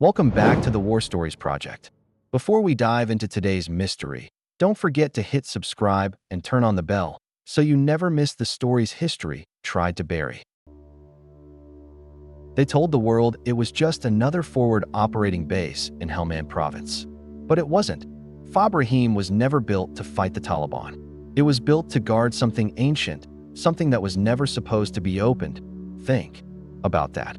Welcome back to the War Stories Project. Before we dive into today's mystery, don't forget to hit subscribe and turn on the bell so you never miss the stories history tried to bury. They told the world it was just another forward operating base in Helmand Province. But it wasn't. FOB Rahim was never built to fight the Taliban. It was built to guard something ancient, something that was never supposed to be opened. Think about that.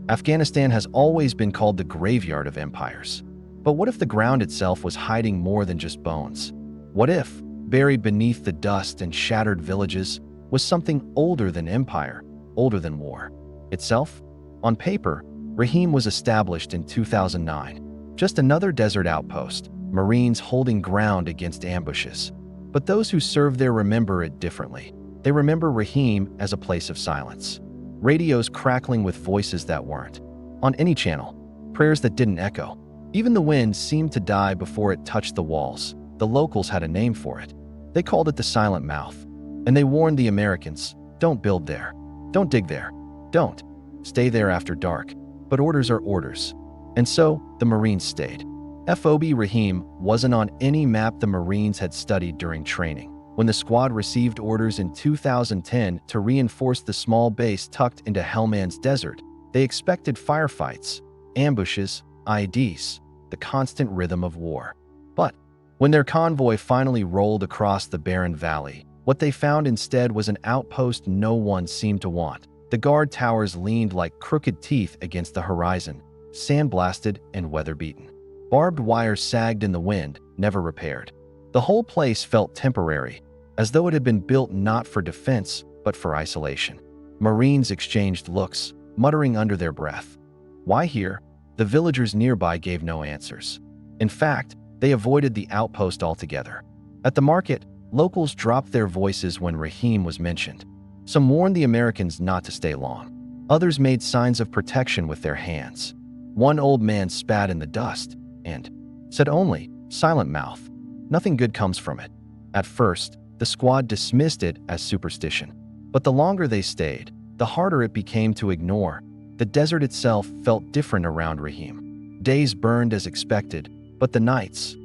Afghanistan has always been called the graveyard of empires. But what if the ground itself was hiding more than just bones? What if, buried beneath the dust and shattered villages, was something older than empire, older than war itself? On paper, Rahim was established in 2009. Just another desert outpost, Marines holding ground against ambushes. But those who served there remember it differently. They remember Rahim as a place of silence. Radios crackling with voices that weren't on any channel, prayers that didn't echo. Even the wind seemed to die before it touched the walls. The locals had a name for it. They called it the Silent Mouth. And they warned the Americans, don't build there. Don't dig there. Don't stay there after dark. But orders are orders. And so, the Marines stayed. FOB Rahim wasn't on any map the Marines had studied during training. When the squad received orders in 2010 to reinforce the small base tucked into Helmand's desert, they expected firefights, ambushes, IEDs, the constant rhythm of war. But when their convoy finally rolled across the barren valley, what they found instead was an outpost no one seemed to want. The guard towers leaned like crooked teeth against the horizon, sandblasted and weather-beaten. Barbed wire sagged in the wind, never repaired. The whole place felt temporary, as though it had been built not for defense, but for isolation. Marines exchanged looks, muttering under their breath. Why here? The villagers nearby gave no answers. In fact, they avoided the outpost altogether. At the market, locals dropped their voices when Rahim was mentioned. Some warned the Americans not to stay long. Others made signs of protection with their hands. One old man spat in the dust and said only, "Silent Mouth. Nothing good comes from it." At first, the squad dismissed it as superstition. But the longer they stayed, the harder it became to ignore. The desert itself felt different around Rahim. Days burned as expected, but the nights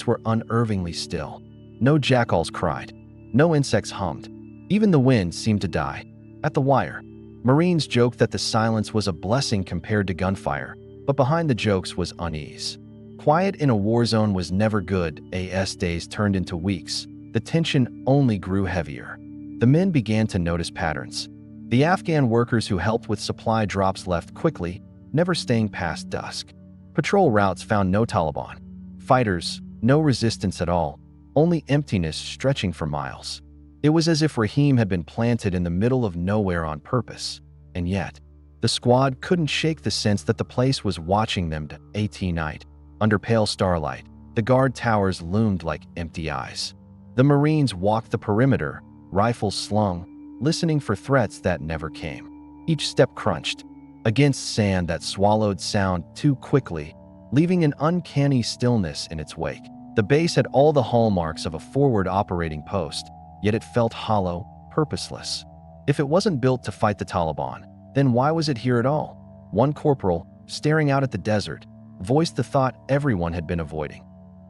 were unnervingly still. No jackals cried. No insects hummed. Even the wind seemed to die. At the wire, Marines joked that the silence was a blessing compared to gunfire, but behind the jokes was unease. Quiet in a war zone was never good. As days turned into weeks, the tension only grew heavier. The men began to notice patterns. The Afghan workers who helped with supply drops left quickly, never staying past dusk. Patrol routes found no Taliban fighters, no resistance at all, only emptiness stretching for miles. It was as if Rahim had been planted in the middle of nowhere on purpose. And yet, the squad couldn't shake the sense that the place was watching them at night. Under pale starlight, the guard towers loomed like empty eyes. The Marines walked the perimeter, rifles slung, listening for threats that never came. Each step crunched against sand that swallowed sound too quickly, leaving an uncanny stillness in its wake. The base had all the hallmarks of a forward operating post, yet it felt hollow, purposeless. If it wasn't built to fight the Taliban, then why was it here at all? One corporal, staring out at the desert, voiced the thought everyone had been avoiding.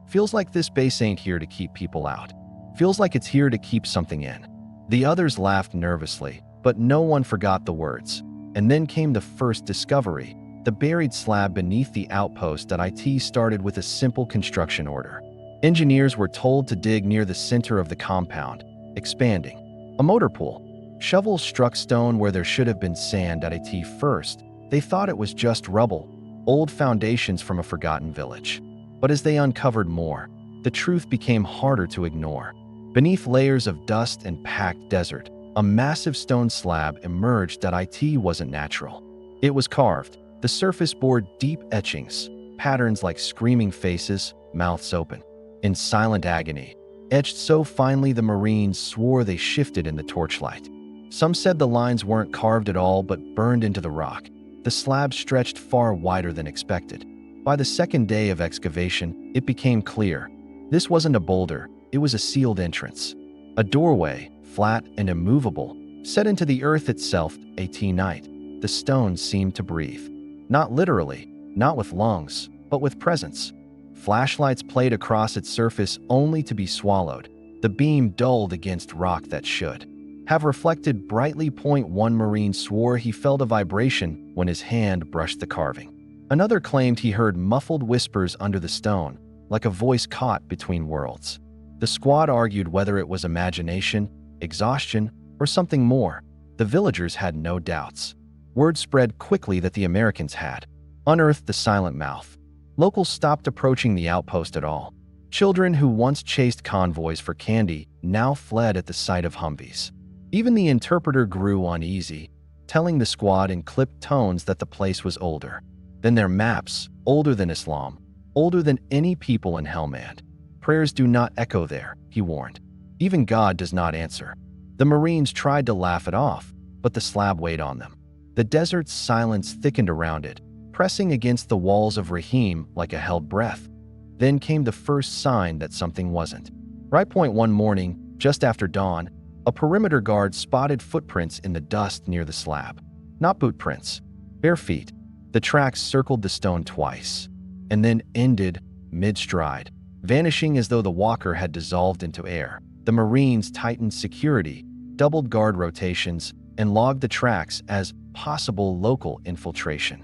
Feels like this base ain't here to keep people out. Feels like it's here to keep something in. The others laughed nervously, but no one forgot the words. And then came the first discovery. The buried slab beneath the outpost at IT started with a simple construction order. Engineers were told to dig near the center of the compound, expanding. A motor pool. Shovels struck stone where there should have been sand at IT first. They thought it was just rubble, old foundations from a forgotten village. But as they uncovered more, the truth became harder to ignore. Beneath layers of dust and packed desert, a massive stone slab emerged that IT wasn't natural. It was carved. The surface bore deep etchings, patterns like screaming faces, mouths open, in silent agony, etched so finely the Marines swore they shifted in the torchlight. Some said the lines weren't carved at all but burned into the rock. The slab stretched far wider than expected. By the second day of excavation, it became clear. This wasn't a boulder, it was a sealed entrance. A doorway, flat and immovable, set into the earth itself. At night, the stones seemed to breathe. Not literally, not with lungs, but with presence. Flashlights played across its surface only to be swallowed, the beam dulled against rock that should have reflected brightly. One Marine swore he felt a vibration when his hand brushed the carving. Another claimed he heard muffled whispers under the stone, like a voice caught between worlds. The squad argued whether it was imagination, exhaustion, or something more. The villagers had no doubts. Word spread quickly that the Americans had unearthed the silent mouth. Locals stopped approaching the outpost at all. Children who once chased convoys for candy now fled at the sight of Humvees. Even the interpreter grew uneasy, telling the squad in clipped tones that the place was older than their maps, older than Islam, older than any people in Helmand. Prayers do not echo there, he warned. Even God does not answer. The Marines tried to laugh it off, but the slab weighed on them. The desert's silence thickened around it, pressing against the walls of Rahim like a held breath. Then came the first sign that something wasn't right. One morning, just after dawn, a perimeter guard spotted footprints in the dust near the slab. Not boot prints, bare feet. The tracks circled the stone twice, and then ended mid-stride, vanishing as though the walker had dissolved into air. The Marines tightened security, doubled guard rotations, and logged the tracks as possible local infiltration.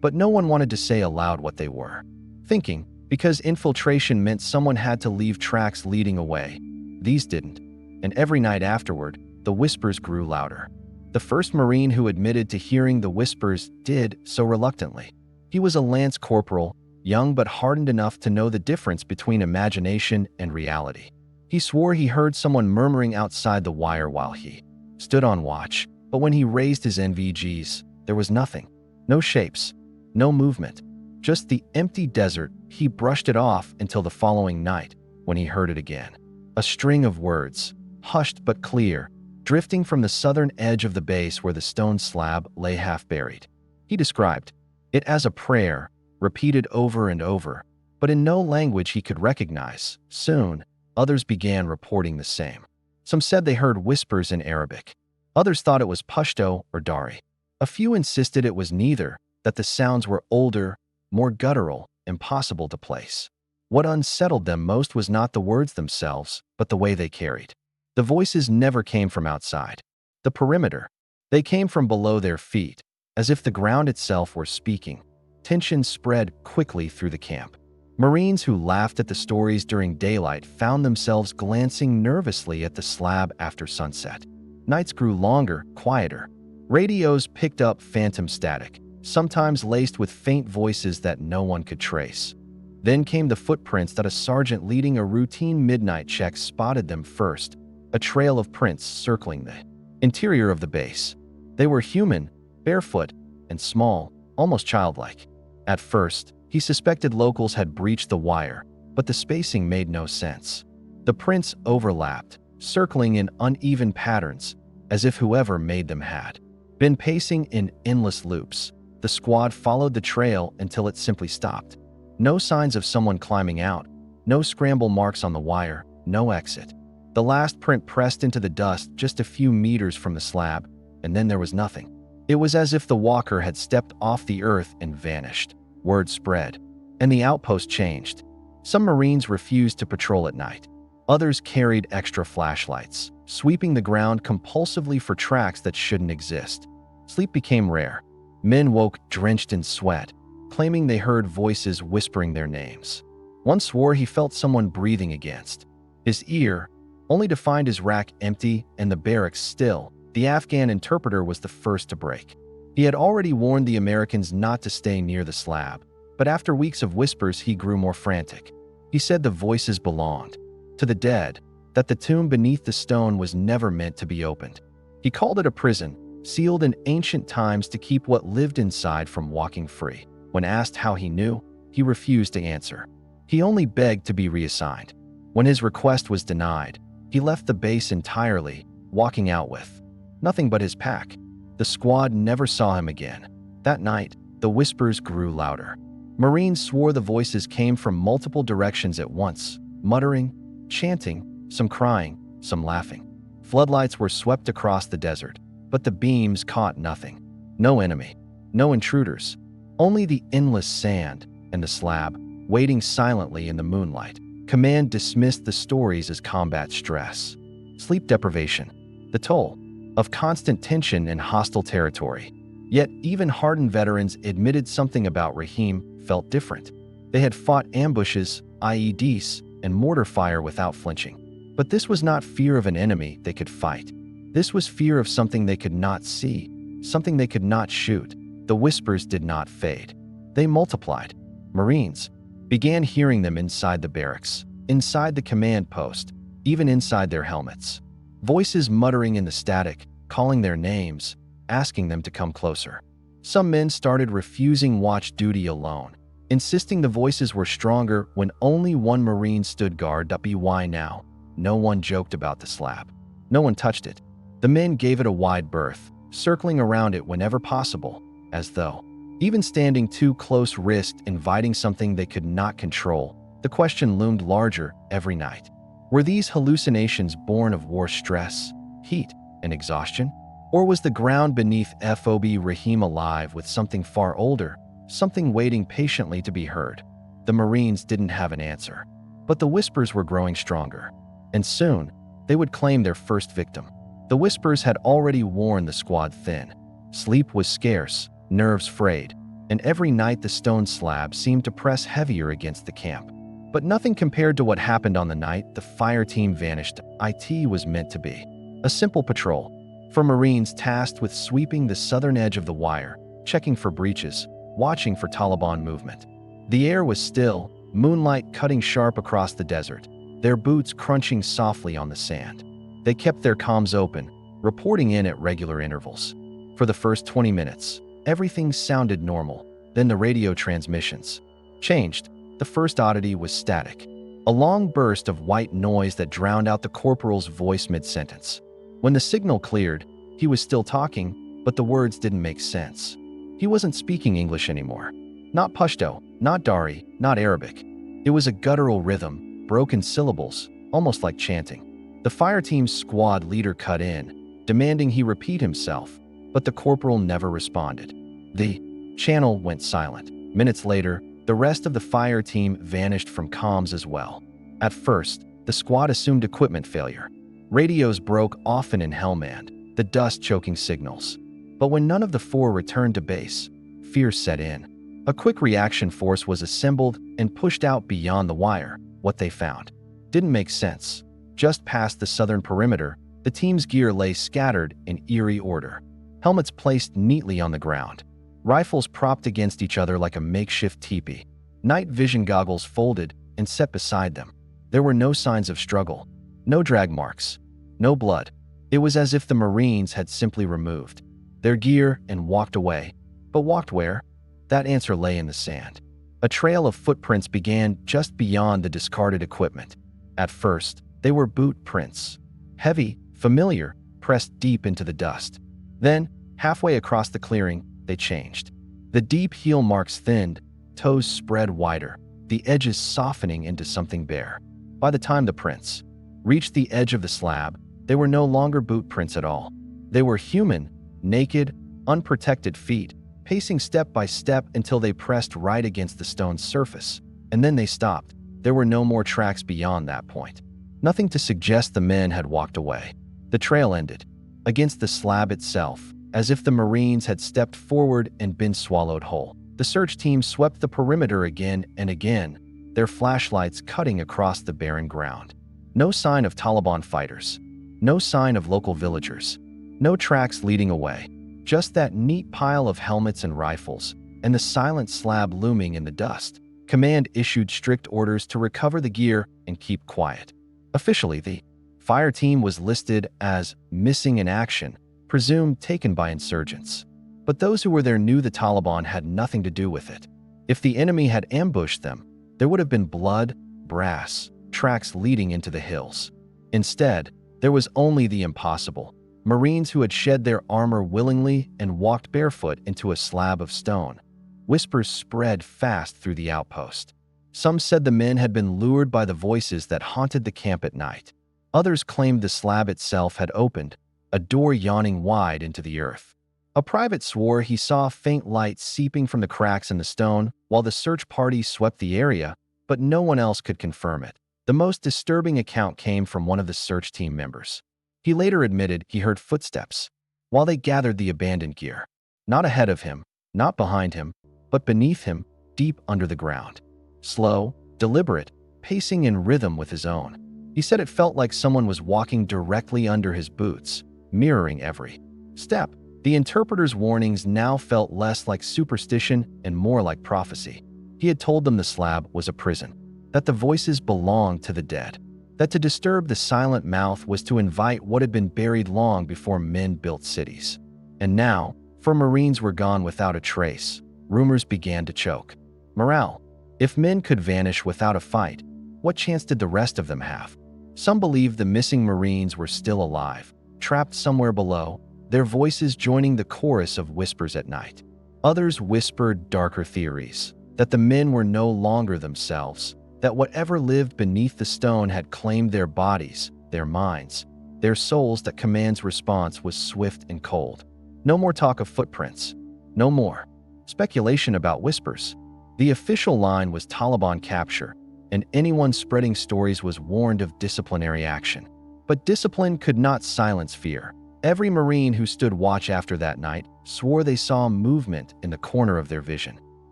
But no one wanted to say aloud what they were thinking, because infiltration meant someone had to leave tracks leading away. These didn't, and every night afterward, the whispers grew louder. The first Marine who admitted to hearing the whispers did so reluctantly. He was a lance corporal, young but hardened enough to know the difference between imagination and reality. He swore he heard someone murmuring outside the wire while he stood on watch, but when he raised his NVGs, there was nothing. No shapes, no movement, just the empty desert. He brushed it off until the following night, when he heard it again. A string of words, hushed but clear, drifting from the southern edge of the base where the stone slab lay half buried. He described it as a prayer, repeated over and over, but in no language he could recognize. Soon, others began reporting the same. Some said they heard whispers in Arabic. Others thought it was Pashto or Dari. A few insisted it was neither, that the sounds were older, more guttural, impossible to place. What unsettled them most was not the words themselves, but the way they carried. The voices never came from outside the perimeter. They came from below their feet, as if the ground itself were speaking. Tension spread quickly through the camp. Marines who laughed at the stories during daylight found themselves glancing nervously at the slab after sunset. Nights grew longer, quieter. Radios picked up phantom static, sometimes laced with faint voices that no one could trace. Then came the footprints that a sergeant leading a routine midnight check spotted them first, a trail of prints circling the interior of the base. They were human, barefoot, and small, almost childlike. At first, he suspected locals had breached the wire, but the spacing made no sense. The prints overlapped, circling in uneven patterns, as if whoever made them had been pacing in endless loops. The squad followed the trail until it simply stopped. No signs of someone climbing out, no scramble marks on the wire, no exit. The last print pressed into the dust just a few meters from the slab, and then there was nothing. It was as if the walker had stepped off the earth and vanished. Word spread, and the outpost changed. Some Marines refused to patrol at night. Others carried extra flashlights, sweeping the ground compulsively for tracks that shouldn't exist. Sleep became rare. Men woke drenched in sweat, claiming they heard voices whispering their names. One swore he felt someone breathing against his ear, only to find his rack empty and the barracks still. The Afghan interpreter was the first to break. He had already warned the Americans not to stay near the slab, but after weeks of whispers he grew more frantic. He said the voices belonged to the dead, that the tomb beneath the stone was never meant to be opened. He called it a prison, sealed in ancient times to keep what lived inside from walking free. When asked how he knew, he refused to answer. He only begged to be reassigned. When his request was denied, he left the base entirely, walking out with nothing but his pack. The squad never saw him again. That night, the whispers grew louder. Marines swore the voices came from multiple directions at once, muttering, chanting, some crying, some laughing. Floodlights were swept across the desert, but the beams caught nothing. No enemy, no intruders. Only the endless sand and the slab, waiting silently in the moonlight. Command dismissed the stories as combat stress. Sleep deprivation, the toll of constant tension in hostile territory. Yet, even hardened veterans admitted something about Rahim felt different. They had fought ambushes, IEDs, and mortar fire without flinching. But this was not fear of an enemy they could fight. This was fear of something they could not see, something they could not shoot. The whispers did not fade. They multiplied. Marines began hearing them inside the barracks, inside the command post, even inside their helmets. Voices muttering in the static, calling their names, asking them to come closer. Some men started refusing watch duty alone, insisting the voices were stronger when only one Marine stood guard. Why now? No one joked about the slab. No one touched it. The men gave it a wide berth, circling around it whenever possible, as though even standing too close risked inviting something they could not control. The question loomed larger every night. Were these hallucinations born of war stress, heat, and exhaustion? Or was the ground beneath FOB Rahim alive with something far older, something waiting patiently to be heard? The Marines didn't have an answer, but the whispers were growing stronger. And soon, they would claim their first victim. The whispers had already worn the squad thin. Sleep was scarce, nerves frayed, and every night the stone slab seemed to press heavier against the camp. But nothing compared to what happened on the night the fire team vanished. It was meant to be a simple patrol for Marines tasked with sweeping the southern edge of the wire, checking for breaches, watching for Taliban movement. The air was still, moonlight cutting sharp across the desert, their boots crunching softly on the sand. They kept their comms open, reporting in at regular intervals. For the first 20 minutes, everything sounded normal. Then the radio transmissions changed. The first oddity was static, a long burst of white noise that drowned out the corporal's voice mid-sentence. When the signal cleared, he was still talking, but the words didn't make sense. He wasn't speaking English anymore. Not Pashto, not Dari, not Arabic. It was a guttural rhythm, broken syllables, almost like chanting. The fire team's squad leader cut in, demanding he repeat himself, but the corporal never responded. The channel went silent. Minutes later, the rest of the fire team vanished from comms as well. At first, the squad assumed equipment failure. Radios broke often in Helmand, the dust choking signals. But when none of the four returned to base, fear set in. A quick reaction force was assembled and pushed out beyond the wire. What they found didn't make sense. Just past the southern perimeter, the team's gear lay scattered in eerie order. Helmets placed neatly on the ground. Rifles propped against each other like a makeshift teepee. Night vision goggles folded and set beside them. There were no signs of struggle, no drag marks, no blood. It was as if the Marines had simply removed their gear and walked away. But walked where? That answer lay in the sand. A trail of footprints began just beyond the discarded equipment. At first, they were boot prints. Heavy, familiar, pressed deep into the dust. Then, halfway across the clearing, they changed. The deep heel marks thinned, toes spread wider, the edges softening into something bare. By the time the prints reached the edge of the slab, they were no longer boot prints at all. They were human, naked, unprotected feet, pacing step by step until they pressed right against the stone's surface. And then they stopped. There were no more tracks beyond that point. Nothing to suggest the men had walked away. The trail ended against the slab itself, as if the Marines had stepped forward and been swallowed whole. The search team swept the perimeter again and again, their flashlights cutting across the barren ground. No sign of Taliban fighters. No sign of local villagers. No tracks leading away. Just that neat pile of helmets and rifles, and the silent slab looming in the dust. Command issued strict orders to recover the gear and keep quiet. Officially, the fire team was listed as missing in action, presumed taken by insurgents. But those who were there knew the Taliban had nothing to do with it. If the enemy had ambushed them, there would have been blood, brass, tracks leading into the hills. Instead, there was only the impossible. Marines who had shed their armor willingly and walked barefoot into a slab of stone. Whispers spread fast through the outpost. Some said the men had been lured by the voices that haunted the camp at night. Others claimed the slab itself had opened, a door yawning wide into the earth. A private swore he saw faint light seeping from the cracks in the stone while the search party swept the area, but no one else could confirm it. The most disturbing account came from one of the search team members. He later admitted he heard footsteps while they gathered the abandoned gear. Not ahead of him, not behind him, but beneath him, deep under the ground. Slow, deliberate, pacing in rhythm with his own. He said it felt like someone was walking directly under his boots, mirroring every step. The interpreter's warnings now felt less like superstition and more like prophecy. He had told them the slab was a prison, that the voices belonged to the dead, that to disturb the silent mouth was to invite what had been buried long before men built cities. And now, for Marines were gone without a trace, rumors began to choke. Morale. If men could vanish without a fight, what chance did the rest of them have? Some believed the missing Marines were still alive, trapped somewhere below, their voices joining the chorus of whispers at night. Others whispered darker theories, that the men were no longer themselves, that whatever lived beneath the stone had claimed their bodies, their minds, their souls. That command's response was swift and cold. No more talk of footprints. No more speculation about whispers. The official line was Taliban capture, and anyone spreading stories was warned of disciplinary action. But discipline could not silence fear. Every Marine who stood watch after that night swore they saw movement in the corner of their vision.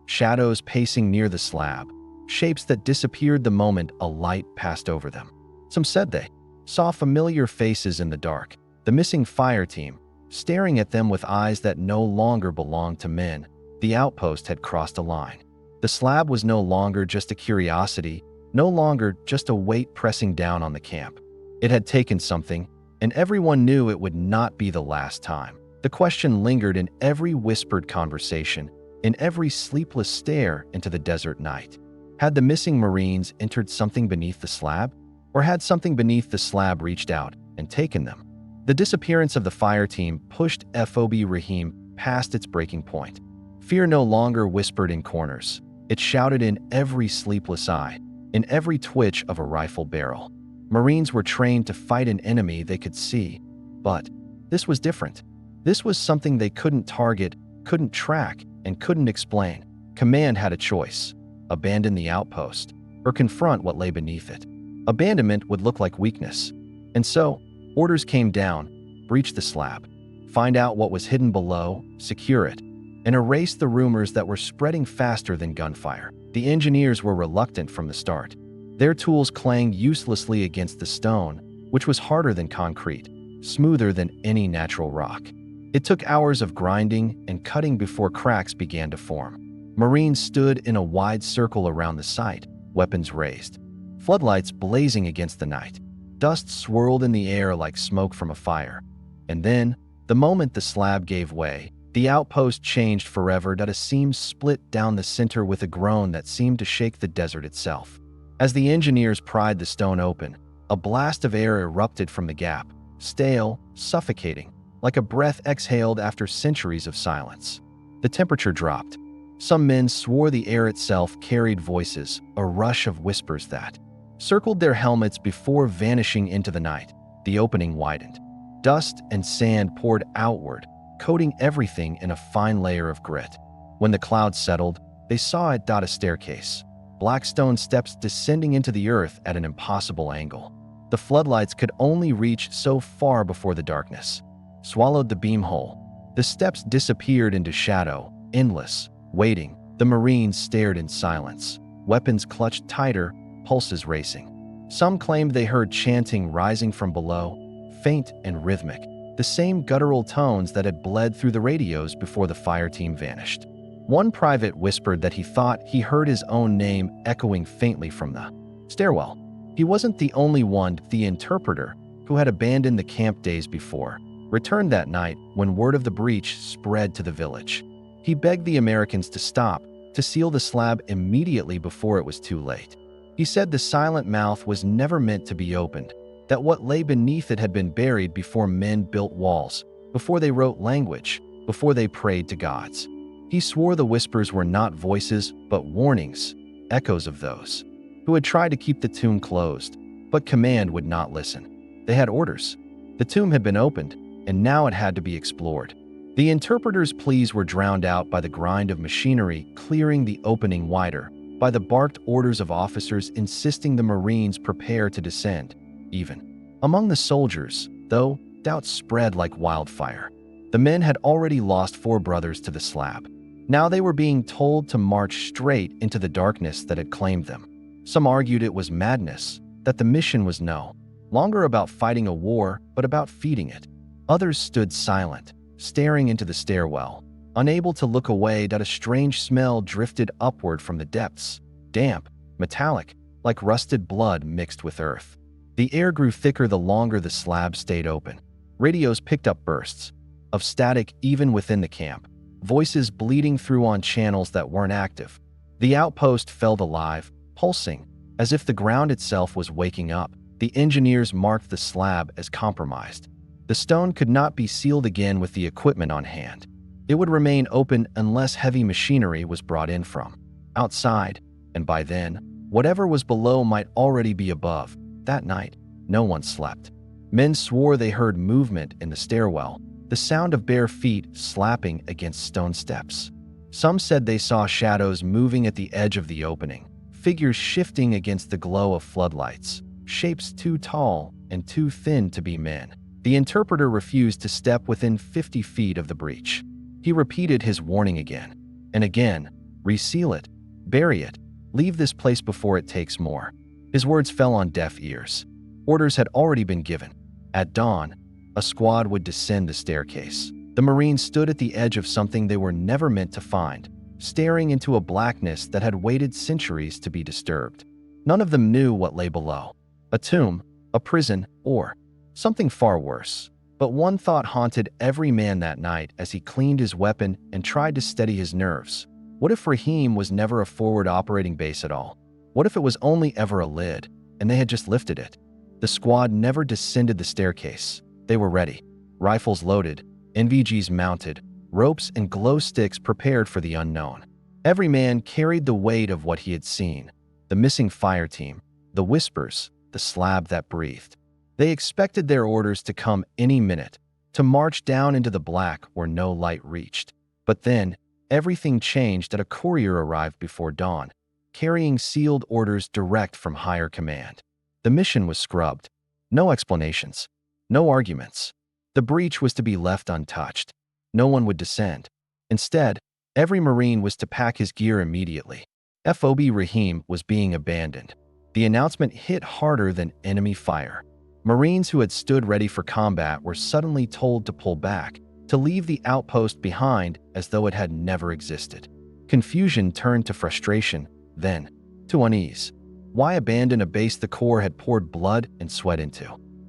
Shadows pacing near the slab, shapes that disappeared the moment a light passed over them. Some said they saw familiar faces in the dark, the missing fire team, staring at them with eyes that no longer belonged to men. The outpost had crossed a line. The slab was no longer just a curiosity, no longer just a weight pressing down on the camp. It had taken something, and everyone knew it would not be the last time. The question lingered in every whispered conversation, in every sleepless stare into the desert night. Had the missing Marines entered something beneath the slab? Or had something beneath the slab reached out and taken them? The disappearance of the fire team pushed FOB Rahim past its breaking point. Fear no longer whispered in corners. It shouted in every sleepless eye, in every twitch of a rifle barrel. Marines were trained to fight an enemy they could see, but this was different. This was something they couldn't target, couldn't track, and couldn't explain. Command had a choice: abandon the outpost, or confront what lay beneath it. Abandonment would look like weakness. And so, orders came down: breach the slab, find out what was hidden below, secure it, and erase the rumors that were spreading faster than gunfire. The engineers were reluctant from the start. Their tools clanged uselessly against the stone, which was harder than concrete, smoother than any natural rock. It took hours of grinding and cutting before cracks began to form. Marines stood in a wide circle around the site, weapons raised, floodlights blazing against the night. Dust swirled in the air like smoke from a fire. And then, the moment the slab gave way, the outpost changed forever. A seam split down the center with a groan that seemed to shake the desert itself. As the engineers pried the stone open, a blast of air erupted from the gap, stale, suffocating, like a breath exhaled after centuries of silence. The temperature dropped. Some men swore the air itself carried voices, a rush of whispers that circled their helmets before vanishing into the night. The opening widened. Dust and sand poured outward, coating everything in a fine layer of grit. When the clouds settled, they saw it dot a staircase. Black stone steps descending into the earth at an impossible angle. The floodlights could only reach so far before the darkness swallowed the beam hole. The steps disappeared into shadow, endless, waiting. The Marines stared in silence, weapons clutched tighter, pulses racing. Some claimed they heard chanting rising from below, faint and rhythmic, the same guttural tones that had bled through the radios before the fire team vanished. One private whispered that he thought he heard his own name echoing faintly from the stairwell. He wasn't the only one. The interpreter, who had abandoned the camp days before, returned that night when word of the breach spread to the village. He begged the Americans to stop, to seal the slab immediately before it was too late. He said the silent mouth was never meant to be opened, that what lay beneath it had been buried before men built walls, before they wrote language, before they prayed to gods. He swore the whispers were not voices, but warnings, echoes of those who had tried to keep the tomb closed, but command would not listen. They had orders. The tomb had been opened, and now it had to be explored. The interpreter's pleas were drowned out by the grind of machinery clearing the opening wider, by the barked orders of officers insisting the Marines prepare to descend. Even among the soldiers, though, doubts spread like wildfire. The men had already lost 4 brothers to the slab. Now they were being told to march straight into the darkness that had claimed them. Some argued it was madness, that the mission was no longer about fighting a war, but about feeding it. Others stood silent, staring into the stairwell, unable to look away. That a strange smell drifted upward from the depths, damp, metallic, like rusted blood mixed with earth. The air grew thicker the longer the slab stayed open. Radios picked up bursts of static even within the camp, voices bleeding through on channels that weren't active. The outpost felt alive, pulsing, as if the ground itself was waking up. The engineers marked the slab as compromised. The stone could not be sealed again with the equipment on hand. It would remain open unless heavy machinery was brought in from outside, and by then, whatever was below might already be above. That night, no one slept. Men swore they heard movement in the stairwell, the sound of bare feet slapping against stone steps. Some said they saw shadows moving at the edge of the opening, figures shifting against the glow of floodlights, shapes too tall and too thin to be men. The interpreter refused to step within 50 feet of the breach. He repeated his warning again and again: reseal it, bury it, leave this place before it takes more. His words fell on deaf ears. Orders had already been given. At dawn, a squad would descend the staircase. The Marines stood at the edge of something they were never meant to find, staring into a blackness that had waited centuries to be disturbed. None of them knew what lay below: a tomb, a prison, or something far worse. But one thought haunted every man that night as he cleaned his weapon and tried to steady his nerves. What if Rahim was never a forward operating base at all? What if it was only ever a lid, and they had just lifted it? The squad never descended the staircase. They were ready, rifles loaded, NVGs mounted, ropes and glow sticks prepared for the unknown. Every man carried the weight of what he had seen: the missing fire team, the whispers, the slab that breathed. They expected their orders to come any minute, to march down into the black where no light reached. But then, everything changed as a courier arrived before dawn, carrying sealed orders direct from higher command. The mission was scrubbed. No explanations. No arguments. The breach was to be left untouched. No one would descend. Instead, every Marine was to pack his gear immediately. FOB Rahim was being abandoned. The announcement hit harder than enemy fire. Marines who had stood ready for combat were suddenly told to pull back, to leave the outpost behind as though it had never existed. Confusion turned to frustration, then to unease. Why abandon a base the Corps had poured blood and sweat into?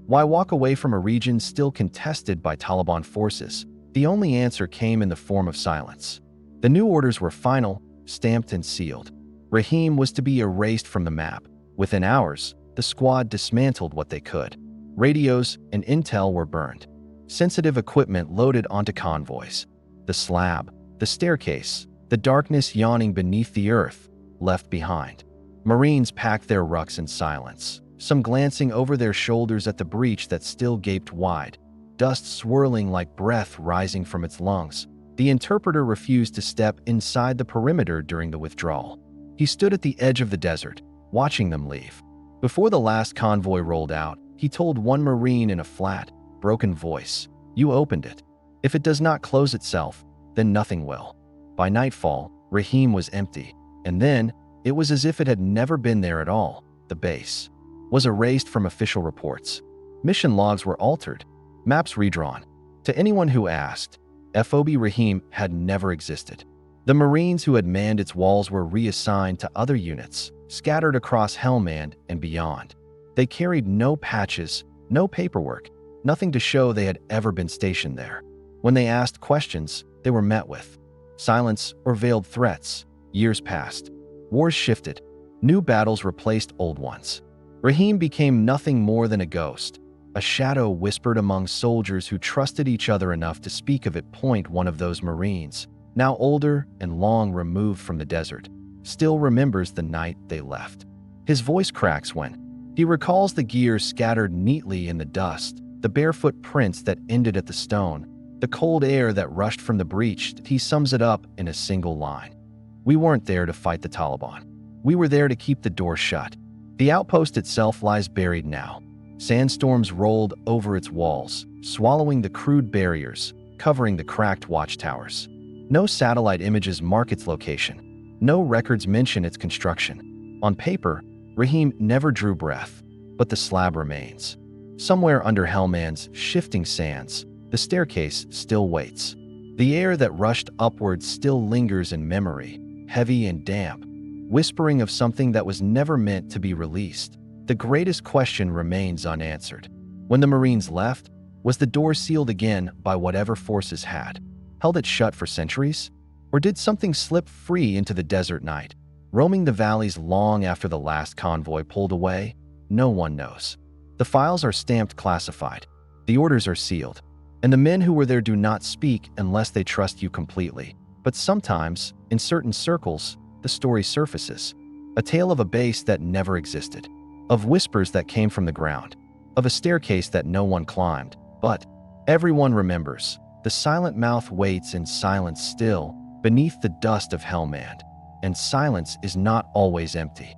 Why walk away from a region still contested by Taliban forces? The only answer came in the form of silence. The new orders were final, stamped and sealed. Rahim was to be erased from the map. Within hours, the squad dismantled what they could. Radios and intel were burned. Sensitive equipment loaded onto convoys. The slab, the staircase, the darkness yawning beneath the earth, left behind. Marines packed their rucks in silence, some glancing over their shoulders at the breach that still gaped wide, dust swirling like breath rising from its lungs. The interpreter refused to step inside the perimeter during the withdrawal. He stood at the edge of the desert, watching them leave. Before the last convoy rolled out, he told one Marine in a flat, broken voice, "You opened it. If it does not close itself, then nothing will." By nightfall, Rahim was empty, and then it was as if it had never been there at all. The base was erased from official reports. Mission logs were altered, maps redrawn. To anyone who asked, FOB Rahim had never existed. The Marines who had manned its walls were reassigned to other units, scattered across Helmand and beyond. They carried no patches, no paperwork, nothing to show they had ever been stationed there. When they asked questions, they were met with silence or veiled threats. Years passed. Wars shifted. New battles replaced old ones. Rahim became nothing more than a ghost, a shadow whispered among soldiers who trusted each other enough to speak of it. One of those Marines, now older and long removed from the desert, still remembers the night they left. His voice cracks when he recalls the gear scattered neatly in the dust, the barefoot prints that ended at the stone, The cold air that rushed from the breach, he sums it up in a single line. We weren't there to fight the Taliban. We were there to keep the door shut. The outpost itself lies buried now. Sandstorms rolled over its walls, swallowing the crude barriers, covering the cracked watchtowers. No satellite images mark its location. No records mention its construction. On paper, Rahim never drew breath, but the slab remains. Somewhere under Helmand's shifting sands, the staircase still waits. The air that rushed upwards still lingers in memory, heavy and damp, whispering of something that was never meant to be released. The greatest question remains unanswered. When the Marines left, was the door sealed again by whatever forces had held it shut for centuries? Or did something slip free into the desert night, roaming the valleys long after the last convoy pulled away? No one knows. The files are stamped classified. The orders are sealed. And the men who were there do not speak unless they trust you completely. But sometimes, in certain circles, the story surfaces. A tale of a base that never existed. Of whispers that came from the ground. Of a staircase that no one climbed. But everyone remembers. The silent mouth waits in silence still, beneath the dust of Helmand. And silence is not always empty.